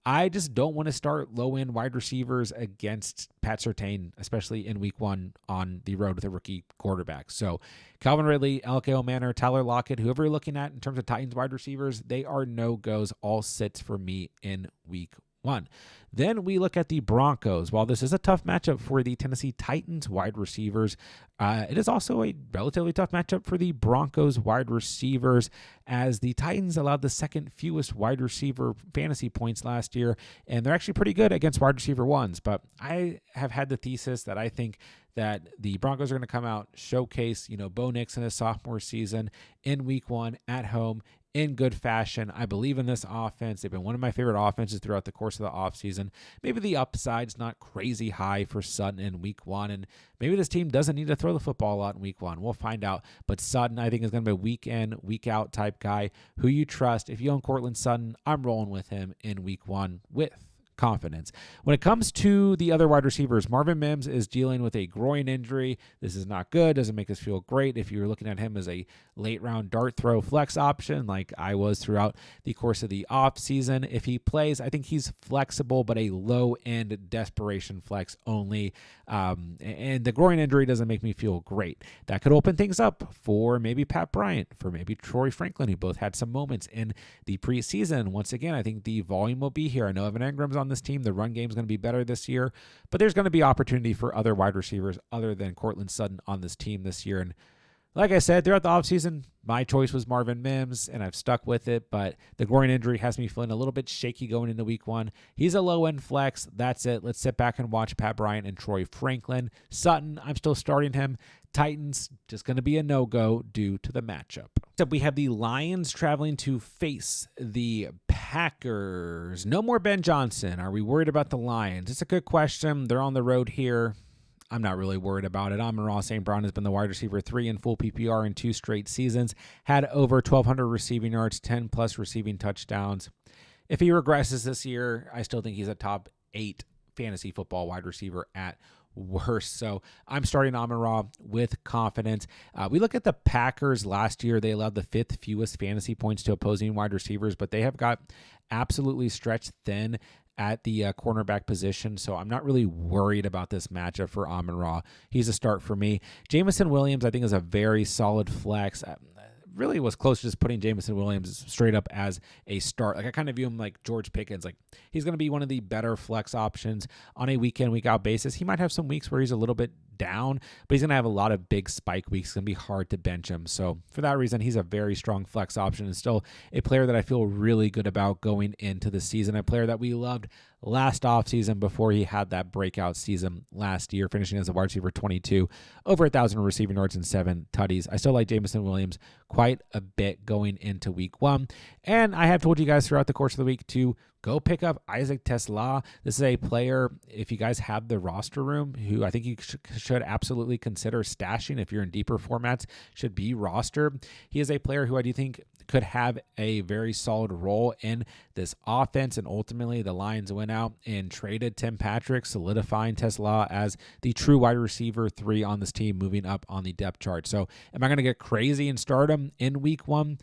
I just don't want to start low-end wide receivers against Pat Surtain, especially in week 1 on the road with a rookie quarterback. So Calvin Ridley, LKO Manor, Tyler Lockett, whoever you're looking at in terms of Titans wide receivers, they are no-goes, all sits for me in week 1. Then we look at the Broncos. While this is a tough matchup for the Tennessee Titans wide receivers, it is also a relatively tough matchup for the Broncos wide receivers, as the Titans allowed the second fewest wide receiver fantasy points last year, and they're actually pretty good against wide receiver 1s. But I have had the thesis that I think that the Broncos are going to come out, showcase, Bo Nix in his sophomore season in week 1 at home in good fashion. I believe in this offense. They've been one of my favorite offenses throughout the course of the offseason. Maybe the upside's not crazy high for Sutton in week 1, and maybe this team doesn't need to throw the football a lot in week 1. We'll find out. But Sutton, I think, is going to be a week in, week out type guy who you trust. If you own Cortland Sutton, I'm rolling with him in week 1 with confidence. When it comes to the other wide receivers, Marvin Mims is dealing with a groin injury. This is not good. Doesn't make us feel great if you're looking at him as a late round dart throw flex option like I was throughout the course of the off season. If he plays, I think he's flexible, but a low end desperation flex only. And the groin injury doesn't make me feel great. That could open things up for maybe Pat Bryant, for maybe Troy Franklin, who both had some moments in the preseason. Once again, I think the volume will be here. I know Evan Engram's on this team. The run game is going to be better this year, but there's going to be opportunity for other wide receivers other than Cortland Sutton on this team this year. And like I said, throughout the offseason, my choice was Marvin Mims, and I've stuck with it, but the groin injury has me feeling a little bit shaky going into week 1. He's a low-end flex. That's it. Let's sit back and watch Pat Bryant and Troy Franklin. Sutton, I'm still starting him. Titans, just going to be a no-go due to the matchup. So we have the Lions traveling to face the Packers. No more Ben Johnson. Are we worried about the Lions? It's a good question. They're on the road here. I'm not really worried about it. Amon-Ra St. Brown has been the wide receiver 3 in full PPR in 2 straight seasons, had over 1,200 receiving yards, 10-plus receiving touchdowns. If he regresses this year, I still think he's a top 8 fantasy football wide receiver at worst. So I'm starting Amon-Ra with confidence. We look at the Packers last year. They allowed the 5th fewest fantasy points to opposing wide receivers, but they have got absolutely stretched thin at the cornerback position, so I'm not really worried about this matchup for Amon-Ra. He's a start for me. Jameson Williams, I think, is a very solid flex. Really was close to just putting Jameson Williams straight up as a start. Like, I kind of view him like George Pickens. Like, he's going to be one of the better flex options on a week in, week out basis. He might have some weeks where he's a little bit down, but he's going to have a lot of big spike weeks. It's going to be hard to bench him. So for that reason, he's a very strong flex option and still a player that I feel really good about going into the season. A player that we loved last offseason before he had that breakout season last year, finishing as a wide receiver 22, over 1,000 receiving yards and 7 tutties. I still like Jameson Williams quite a bit going into week 1. And I have told you guys throughout the course of the week to go pick up Isaac Tesla. This is a player, if you guys have the roster room, who I think you should absolutely consider stashing if you're in deeper formats, should be rostered. He is a player who I do think could have a very solid role in this offense, and ultimately the Lions went out and traded Tim Patrick, solidifying Tesla as the true wide receiver 3 on this team, moving up on the depth chart. So am I going to get crazy and start him in week 1?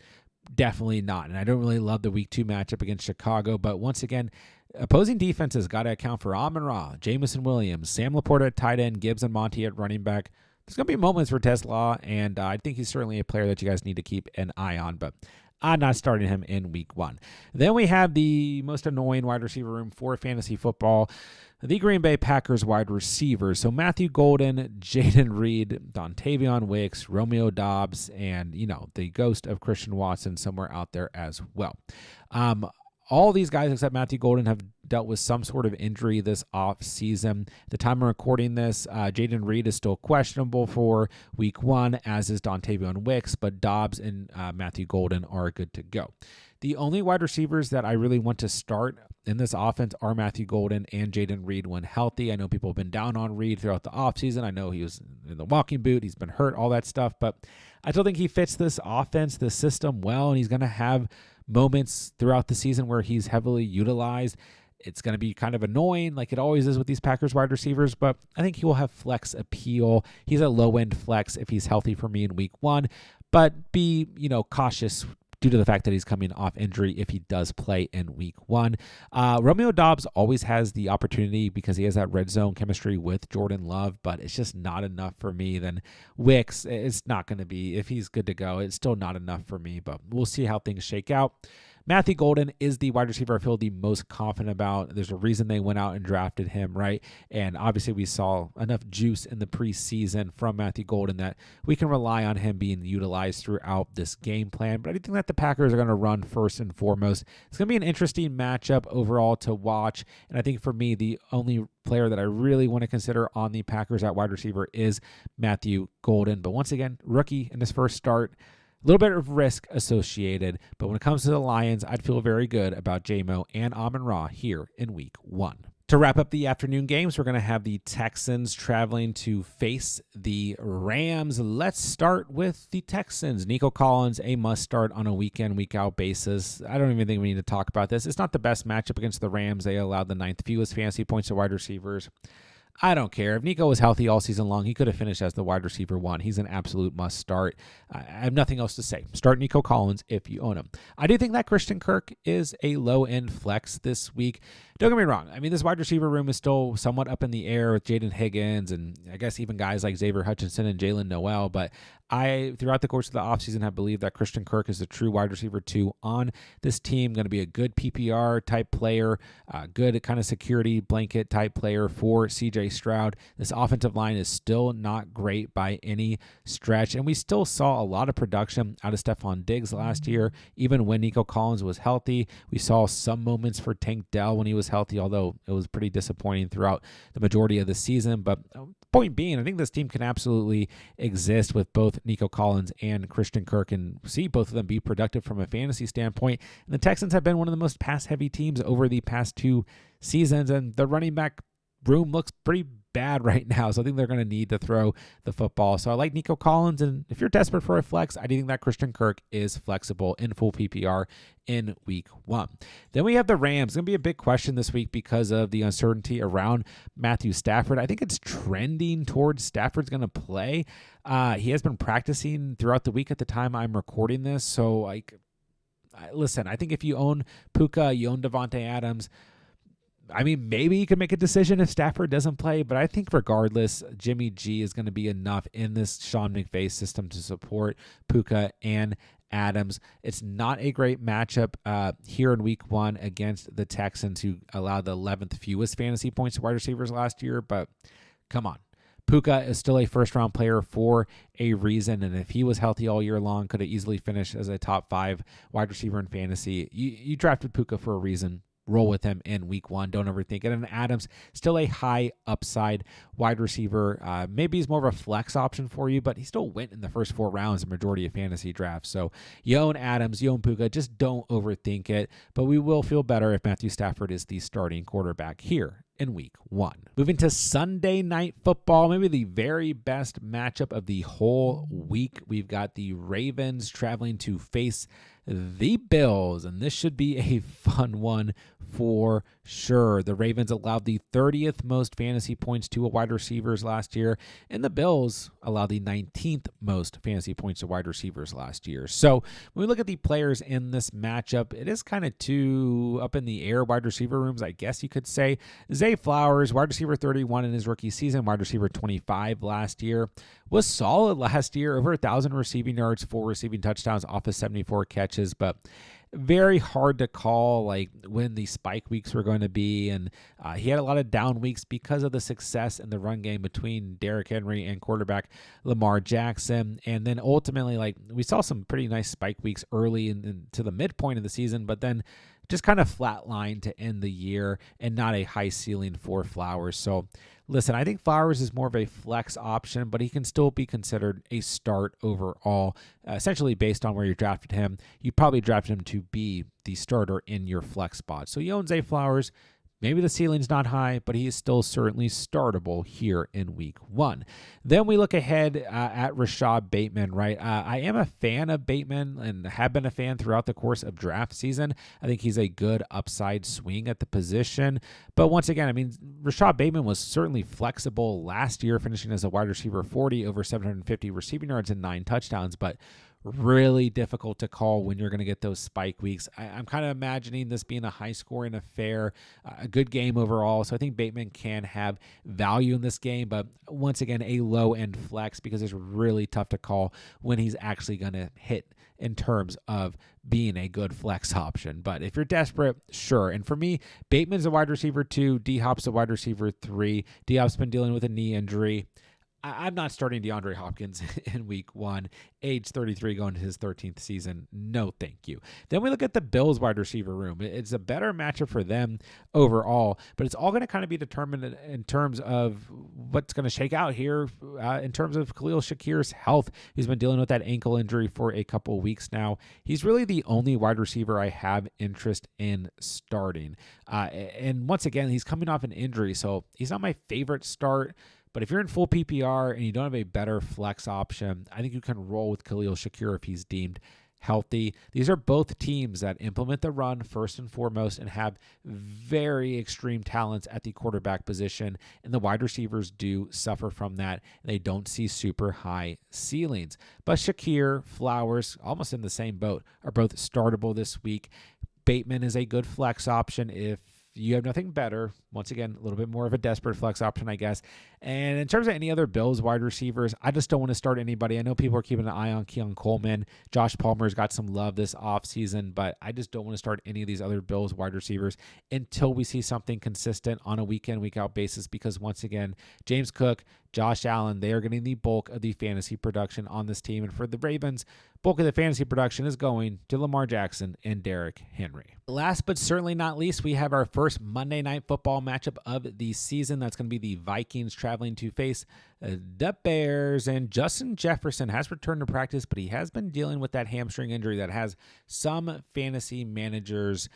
Definitely not. And I don't really love the week 2 matchup against Chicago, but once again, opposing defenses got to account for Amon-Ra, Jameson Williams, Sam Laporta at tight end, Gibbs and Monty at running back. There's going to be moments for Tesla, and I think he's certainly a player that you guys need to keep an eye on, but I'm not starting him in week 1. Then we have the most annoying wide receiver room for fantasy football, the Green Bay Packers wide receivers. So Matthew Golden, Jaden Reed, Dontavion Wicks, Romeo Doubs, and, the ghost of Christian Watson somewhere out there as well. All these guys except Matthew Golden have dealt with some sort of injury this offseason. The time I'm recording this, Jaden Reed is still questionable for week 1, as is Dontavion Wicks, but Dobbs and Matthew Golden are good to go. The only wide receivers that I really want to start in this offense are Matthew Golden and Jaden Reed when healthy. I know people have been down on Reed throughout the offseason. I know he was in the walking boot. He's been hurt, all that stuff, but I still think he fits this offense, this system well, and he's going to have moments throughout the season where he's heavily utilized. It's going to be kind of annoying like it always is with these Packers wide receivers, but I think he will have flex appeal. He's a low-end flex if he's healthy for me in week 1, but be, cautious due to the fact that he's coming off injury if he does play in week 1. Romeo Doubs always has the opportunity because he has that red zone chemistry with Jordan Love, but it's just not enough for me. Then Wicks, it's not going to be, if he's good to go, it's still not enough for me, but we'll see how things shake out. Matthew Golden is the wide receiver I feel the most confident about. There's a reason they went out and drafted him, right? And obviously we saw enough juice in the preseason from Matthew Golden that we can rely on him being utilized throughout this game plan. But I think that the Packers are going to run first and foremost. It's going to be an interesting matchup overall to watch. And I think for me, the only player that I really want to consider on the Packers at wide receiver is Matthew Golden. But once again, rookie in his first start. A little bit of risk associated, but when it comes to the Lions, I'd feel very good about J-Mo and Amon-Ra here in week 1. To wrap up the afternoon games, we're going to have the Texans traveling to face the Rams. Let's start with the Texans. Nico Collins, a must start on a week-in, week-out basis. I don't even think we need to talk about this. It's not the best matchup against the Rams. They allowed the 9th fewest fantasy points to wide receivers. I don't care. If Nico was healthy all season long, he could have finished as the wide receiver 1. He's an absolute must start. I have nothing else to say. Start Nico Collins if you own him. I do think that Christian Kirk is a low-end flex this week. Don't get me wrong. I mean, this wide receiver room is still somewhat up in the air with Jaden Higgins and I guess even guys like Xavier Hutchinson and Jalen Noel. But I, throughout the course of the offseason, have believed that Christian Kirk is the true wide receiver 2 on this team. Going to be a good PPR type player, good kind of security blanket type player for CJ Stroud. This offensive line is still not great by any stretch. And we still saw a lot of production out of Stephon Diggs last year, even when Nico Collins was healthy. We saw some moments for Tank Dell when he was healthy, although it was pretty disappointing throughout the majority of the season. But point being, I think this team can absolutely exist with both Nico Collins and Christian Kirk and see both of them be productive from a fantasy standpoint. And the Texans have been one of the most pass-heavy teams over the past 2 seasons, and the running back room looks pretty bad right now, so I think they're going to need to throw the football. So I like Nico Collins, and if you're desperate for a flex, I do think that Christian Kirk is flexible in full PPR in week 1. Then we have the Rams. It's going to be a big question this week because of the uncertainty around Matthew Stafford. I think it's trending towards Stafford's going to play. He has been practicing throughout the week at the time I'm recording this, so listen, I think if you own Puka, you own Devontae Adams, I mean, maybe you can make a decision if Stafford doesn't play, but I think regardless, Jimmy G is going to be enough in this Sean McVay system to support Puka and Adams. It's not a great matchup here in week 1 against the Texans, who allowed the 11th fewest fantasy points to wide receivers last year, but come on. Puka is still a first-round player for a reason, and if he was healthy all year long, could have easily finished as a top 5 wide receiver in fantasy. You drafted Puka for a reason. Roll with him in week 1. Don't overthink it. And Adams, still a high upside wide receiver. Maybe he's more of a flex option for you, but he still went in the first 4 rounds in majority of fantasy drafts. So you own Adams, you own Puka. Just don't overthink it. But we will feel better if Matthew Stafford is the starting quarterback here in week 1. Moving to Sunday Night Football, maybe the very best matchup of the whole week. We've got the Ravens traveling to face the Bills, and this should be a fun one for sure. The Ravens allowed the 30th most fantasy points to wide receivers last year, and the Bills allowed the 19th most fantasy points to wide receivers last year. So when we look at the players in this matchup, it is kind of two up in the air wide receiver rooms, I guess you could say. Zay Flowers, wide receiver 31 in his rookie season, wide receiver 25 last year, was solid last year, over 1,000 receiving yards, 4 receiving touchdowns off of 74 catches, but very hard to call like when the spike weeks were going to be, and he had a lot of down weeks because of the success in the run game between Derrick Henry and quarterback Lamar Jackson. And then ultimately, like, we saw some pretty nice spike weeks early to the midpoint of the season, but then just kind of flatlined to end the year and not a high ceiling for Flowers. So listen, I think Flowers is more of a flex option, but he can still be considered a start overall, essentially based on where you drafted him. You probably drafted him to be the starter in your flex spot. So you own Zay Flowers. Maybe the ceiling's not high, but he is still certainly startable here in week 1. Then we look ahead at Rashad Bateman, right? I am a fan of Bateman and have been a fan throughout the course of draft season. I think he's a good upside swing at the position. But once again, I mean, Rashad Bateman was certainly flexible last year, finishing as a wide receiver 40, over 750 receiving yards and 9 touchdowns, but really difficult to call when you're going to get those spike weeks. I'm kind of imagining this being a high-scoring affair, a good game overall. So I think Bateman can have value in this game, but once again, a low-end flex because it's really tough to call when he's actually going to hit in terms of being a good flex option. But if you're desperate, sure. And for me, Bateman's a wide receiver 2, D-Hop's a wide receiver 3. D-Hop's been dealing with a knee injury. I'm not starting DeAndre Hopkins in week 1, age 33, going to his 13th season. No, thank you. Then we look at the Bills wide receiver room. It's a better matchup for them overall, but it's all going to kind of be determined in terms of what's going to shake out here in terms of Khalil Shakir's health. He's been dealing with that ankle injury for a couple of weeks now. He's really the only wide receiver I have interest in starting. And once again, he's coming off an injury, so he's not my favorite start. But if you're in full PPR and you don't have a better flex option, I think you can roll with Khalil Shakir if he's deemed healthy. These are both teams that implement the run first and foremost and have very extreme talents at the quarterback position, and the wide receivers do suffer from that. They don't see super high ceilings. But Shakir, Flowers, almost in the same boat, are both startable this week. Bateman is a good flex option if you have nothing better. Once again, a little bit more of a desperate flex option, I guess. And in terms of any other Bills wide receivers, I just don't want to start anybody. I know people are keeping an eye on Keon Coleman. Josh Palmer's got some love this offseason, but I just don't want to start any of these other Bills wide receivers until we see something consistent on a week-in, week-out basis, because once again, James Cook, Josh Allen, they are getting the bulk of the fantasy production on this team. And for the Ravens, bulk of the fantasy production is going to Lamar Jackson and Derrick Henry. Last but certainly not least, we have our first Monday Night Football matchup of the season. That's going to be the Vikings traveling to face the Bears. And Justin Jefferson has returned to practice, but he has been dealing with that hamstring injury that has some fantasy managers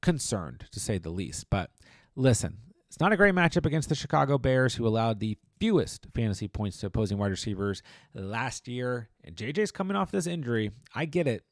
concerned, to say the least. But listen, it's not a great matchup against the Chicago Bears, who allowed the fewest fantasy points to opposing wide receivers last year. And JJ's coming off this injury. I get it.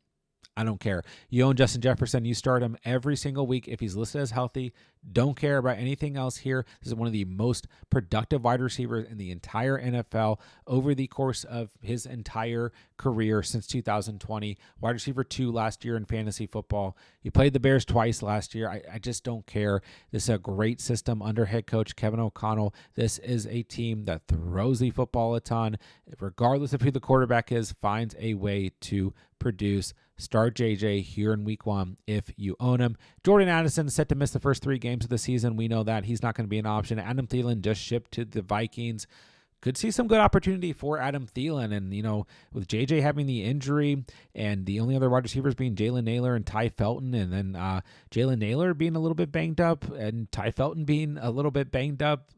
I don't care. You own Justin Jefferson, you start him every single week if he's listed as healthy. Don't care about anything else here. This is one of the most productive wide receivers in the entire NFL over the course of his entire career since 2020. Wide receiver 2 last year in fantasy football. He played the Bears twice last year. I just don't care. This is a great system under head coach Kevin O'Connell. This is a team that throws the football a ton. Regardless of who the quarterback is, finds a way to produce. Start JJ here in week 1 if you own him. Jordan Addison set to miss the first 3 games of the season. We know that he's not going to be an option. Adam Thielen just shipped to the Vikings. Could see some good opportunity for Adam Thielen. And, with JJ having the injury and the only other wide receivers being Jalen Naylor and Ty Felton, and then Jalen Naylor being a little bit banged up and Ty Felton being a little bit banged up,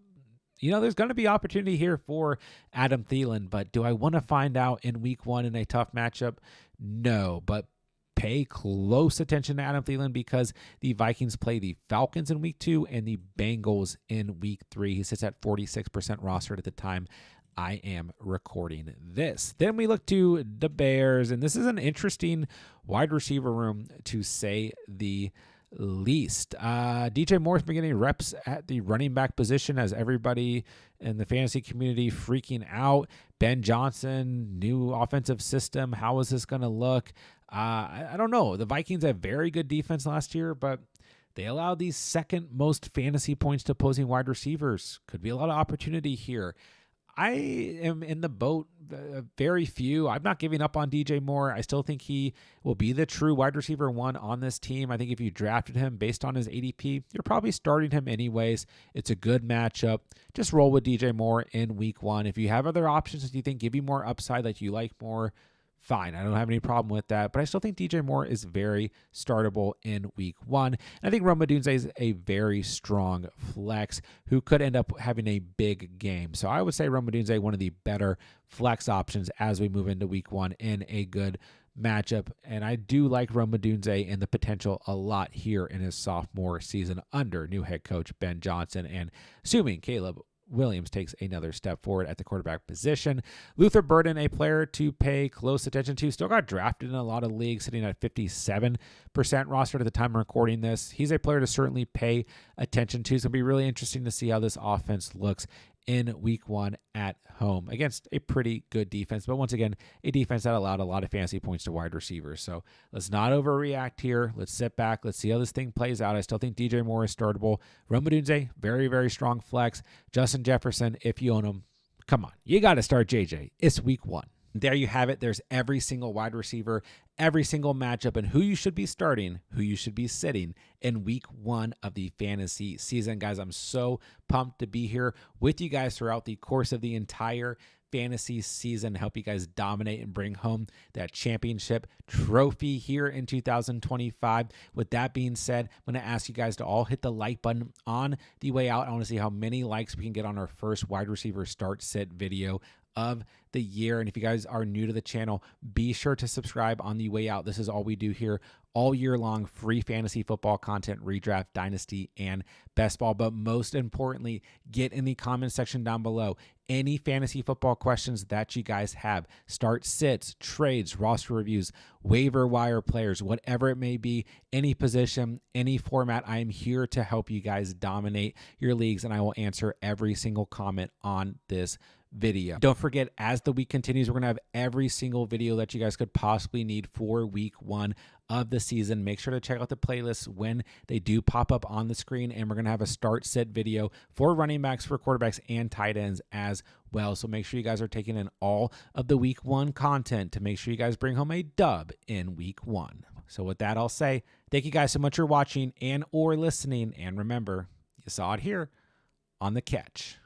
there's going to be opportunity here for Adam Thielen. But do I want to find out in week 1 in a tough matchup? No, but pay close attention to Adam Thielen because the Vikings play the Falcons in week 2 and the Bengals in week 3. He sits at 46% rostered at the time I am recording this. Then we look to the Bears, and this is an interesting wide receiver room to say the least. DJ Moore's been getting reps at the running back position as everybody in the fantasy community freaking out. Ben Johnson, new offensive system. How is this going to look? I don't know. The Vikings had very good defense last year, but they allowed the second most fantasy points to opposing wide receivers. Could be a lot of opportunity here. I am in the boat, very few. I'm not giving up on DJ Moore. I still think he will be the true wide receiver 1 on this team. I think if you drafted him based on his ADP, you're probably starting him anyways. It's a good matchup. Just roll with DJ Moore in week 1. If you have other options that you think give you more upside, like you like more, fine. I don't have any problem with that, but I still think DJ Moore is very startable in week 1. And I think Rome Odunze is a very strong flex who could end up having a big game. So I would say Rome Odunze, one of the better flex options as we move into week 1 in a good matchup. And I do like Rome Odunze and the potential a lot here in his sophomore season under new head coach Ben Johnson, and assuming Caleb Williams takes another step forward at the quarterback position. Luther Burden, a player to pay close attention to, still got drafted in a lot of leagues, sitting at 57% rostered at the time of recording this. He's a player to certainly pay attention to. It's going to be really interesting to see how this offense looks in week 1 at home against a pretty good defense. But once again, a defense that allowed a lot of fantasy points to wide receivers. So let's not overreact here. Let's sit back. Let's see how this thing plays out. I still think DJ Moore is startable. Rome Odunze, very, very strong flex. Justin Jefferson, if you own him, come on. You got to start JJ. It's week 1. There you have it. There's every single wide receiver, every single matchup, and who you should be starting, who you should be sitting in week 1 of the fantasy season. Guys, I'm so pumped to be here with you guys throughout the course of the entire fantasy season, help you guys dominate and bring home that championship trophy here in 2025. With that being said, I'm going to ask you guys to all hit the like button on the way out. I want to see how many likes we can get on our first wide receiver start sit video of the year. And if you guys are new to the channel, be sure to subscribe on the way out. This is all we do here all year long, free fantasy football content, redraft, dynasty, and best ball. But most importantly, get in the comment section down below any fantasy football questions that you guys have. Start sits, trades, roster reviews, waiver wire players, whatever it may be, any position, any format. I am here to help you guys dominate your leagues, and I will answer every single comment on this video. Don't forget, as the week continues, we're going to have every single video that you guys could possibly need for week 1 of the season. Make sure to check out the playlists when they do pop up on the screen, and we're going to have a start sit video for running backs, for quarterbacks, and tight ends as well. So make sure you guys are taking in all of the week 1 content to make sure you guys bring home a dub in week 1. So with that, I'll say thank you guys so much for watching and or listening, and remember, you saw it here on The Catch.